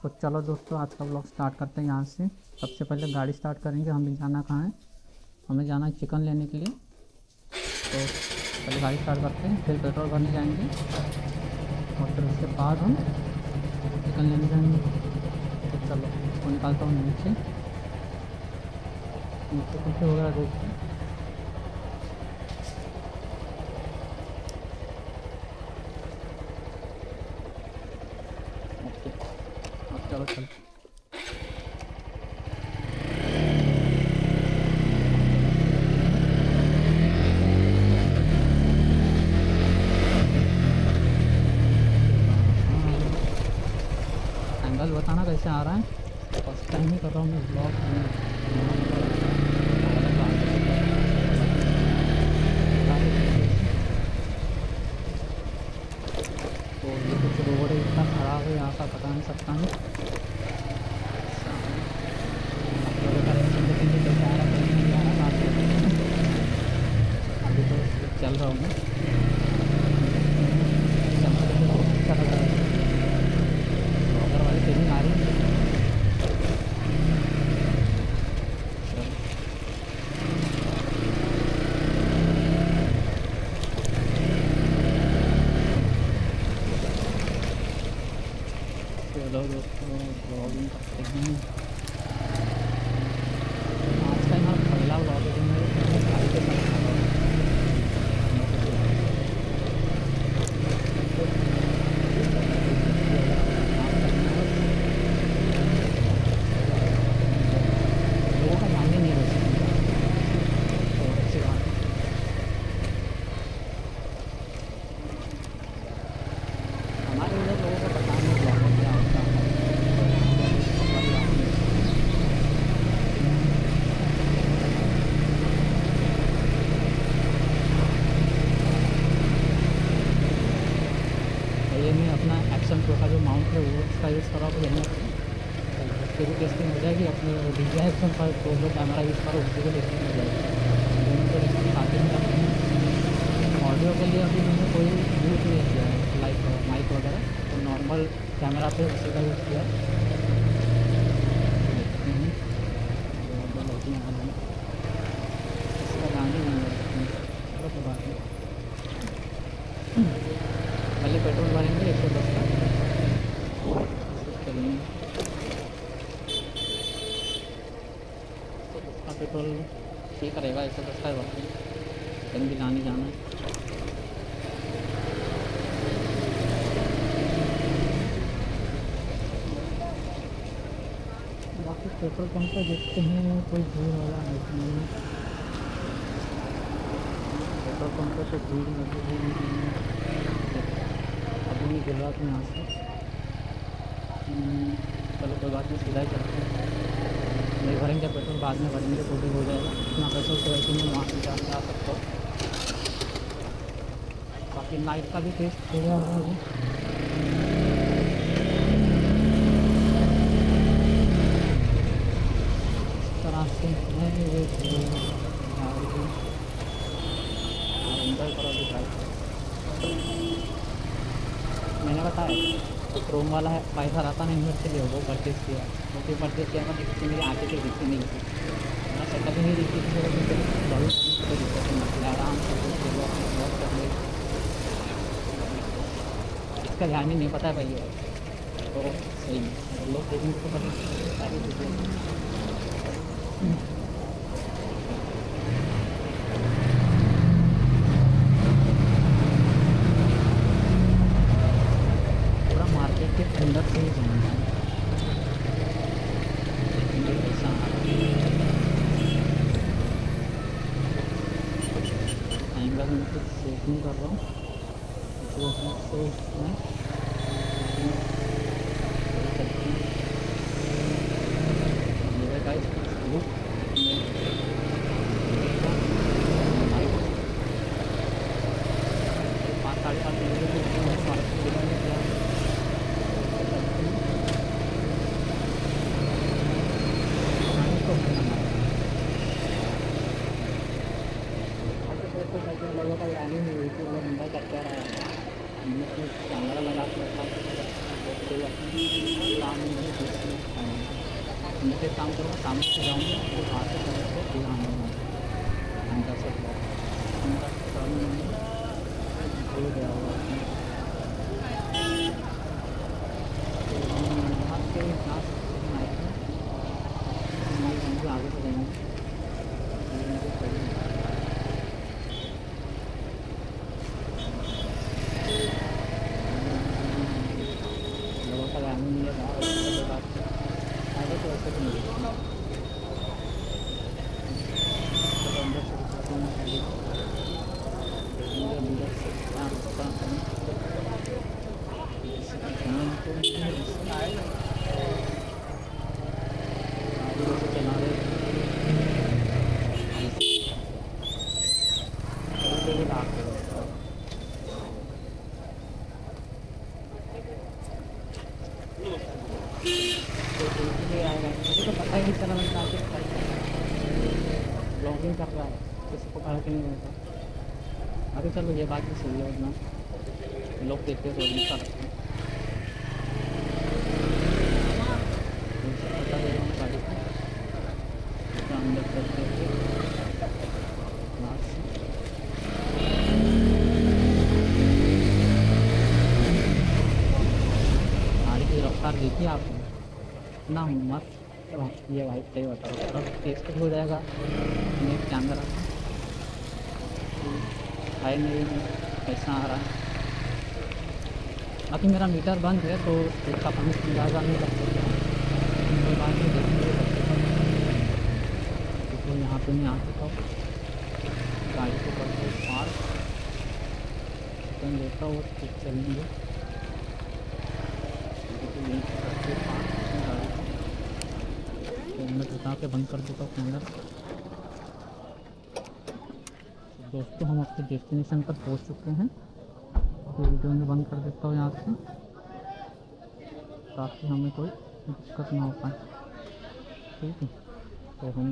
तो चलो दोस्तों, आज का व्लॉग स्टार्ट करते हैं यहाँ से। सबसे पहले गाड़ी स्टार्ट करेंगे। हमें जाना कहाँ है? हमें जाना है चिकन लेने के लिए। तो पहले गाड़ी स्टार्ट करते हैं, फिर पेट्रोल भरने जाएंगे और फिर उसके बाद हम चिकन लेने जाएंगे। तो चलो, उसको निकालता हूँ नीचे। नीचे कैसे हो रहा है देखते हैं। ओके, अब चलो चलो। एंगल बताना कैसे आ रहा है। फर्स्ट टाइम ही कर रहा हूँ मैं ब्लॉग। तो ये कुछ रोड है, इतना खराब है यहाँ का, पता नहीं सकता है। अभी तो चल रहा हूँ मैं। अच्छा लग रहा है, ब्लॉगर वाली फीलिंग आ रही है। चलो दोस्तों, ब्लॉगिंग करते हैं। आज का हमारा पहला ब्लॉग है जो मेरे गाड़ी के साथ था। लोगों का सामने नहीं रह सकता, तो अच्छी बात है। हमारे उधर लोगों को पता नहीं ब्लॉग क्या होता है। ये मैं अपना एक्शन प्रो का जो माउंट है वो उसका यूज़ कर रहा हूँ। यहीं उसकी भी टेस्टिंग हो जाएगी। अपने DJI एक्शन पर तो जो कैमरा यूज़ करो उसकी भी टेस्टिंग हो जाएगी। दोनों को टेस्टिंग साथ ही में करते हैं। ऑडियो के लिए अभी मैंने कोई यूज़ नहीं किया है, लाइक माइक वगैरह। तो नॉर्मल कैमरा पे उसी का यूज़ किया है। देखते हैं जो लाइटिंग आ रही है, इसका गाने नहीं लगती हैं। चलो कोई बात नहीं, पहले पेट्रोल भरेंगे 110 का, फिर चलेंगे। तो उसका पेट्रोल ठीक रहेगा, 110 का भरते हैं। चिकन भी लाने जाना है। बाकी पेट्रोल पंप पर देखते हैं कोई भीड़ वाला है कि नहीं। पेट्रोल पंप पर तो भीड़ लगी हुई नहीं है। अभी नहीं गिर रहा था यहाँ से। चलो कोई बात नहीं, सीधा ही चलते हैं। नहीं भरेंगे पेट्रोल, बाद में भरेंगे तो भी हो जाएगा। इतना पेट्रोल तो वैसे नहीं, वहाँ से जाके आ सकता हो। बाकी नाइट का भी टेस्ट हो गया है। इस तरह से है ये गाड़ी अंदर करो दिखाई। मैंने बताया क्रोम वाला है, पैसा रहता नहीं मेरे से लिए, वो परचेज़ किया। वो भी परचेज़ किया था जिससे मेरी आँखें से दिखती नहीं थी, मैं सेटअप ही नहीं दिखती थी। तो फिर बॉडी करने की कोई दिक्कत नहीं थी, आराम से वॉक कर ले। इसका ध्यान ही नहीं पता है भैया, तो सही है। लोग देखेंगे तो पता सारी चीज़ें। पूरा मार्केट के अंदर से ही जाना है। देखेंगे कैसा आ रहा है। एंगल में कुछ सेट नहीं कर रहा हूँ जो है, तो मैं चलते हैं। ये गाइस लुक 5 साढ़े 5 बजे मार्केट दिखाने क्या लोगों का लाइन नहीं हुई थी। बंदा करता रहा, कैमरा लगा मैं फिर काम करूँगा, सामने से जाऊँगा तो वहाँ से करके फिर आऊँगा अंदर से अंदर हो गया होगा तो वहाँ से क्लास आए थे आगे से जाएंगे लोगों का गाना नहीं है बात आगे तो ऐसे तो नहीं अंदर मुझे तो पता ही नहीं चला मैं ब्लॉगिंग कर रहा है किसी को पता नहीं होता। अभी चलो ये बात भी सही है उतना लोग देखते तो नहीं कर सकते गाड़ी को अंदर करते गाड़ी की रफ्तार देखिए आपने इतना मस्त ये भाई सही बताओ अब टेस्ट हो जाएगा नेट के अंदर है नहीं पैसा आ रहा है। बाकी मेरा मीटर बंद है तो इसका पानी ज़्यादा नहीं लग सकता बाद में देखेंगे तो यहाँ पे नहीं आ सकता गाड़ी को करते पार्क लेता हूँ ठीक चलेंगे मैं बता के बंद कर देता हूँ कैमरा। दोस्तों हम अपने डेस्टिनेशन पर पहुँच चुके हैं तो वीडियो में बंद कर देता हूँ यहाँ से ताकि हमें कोई दिक्कत ना हो पाए। ठीक है तो हम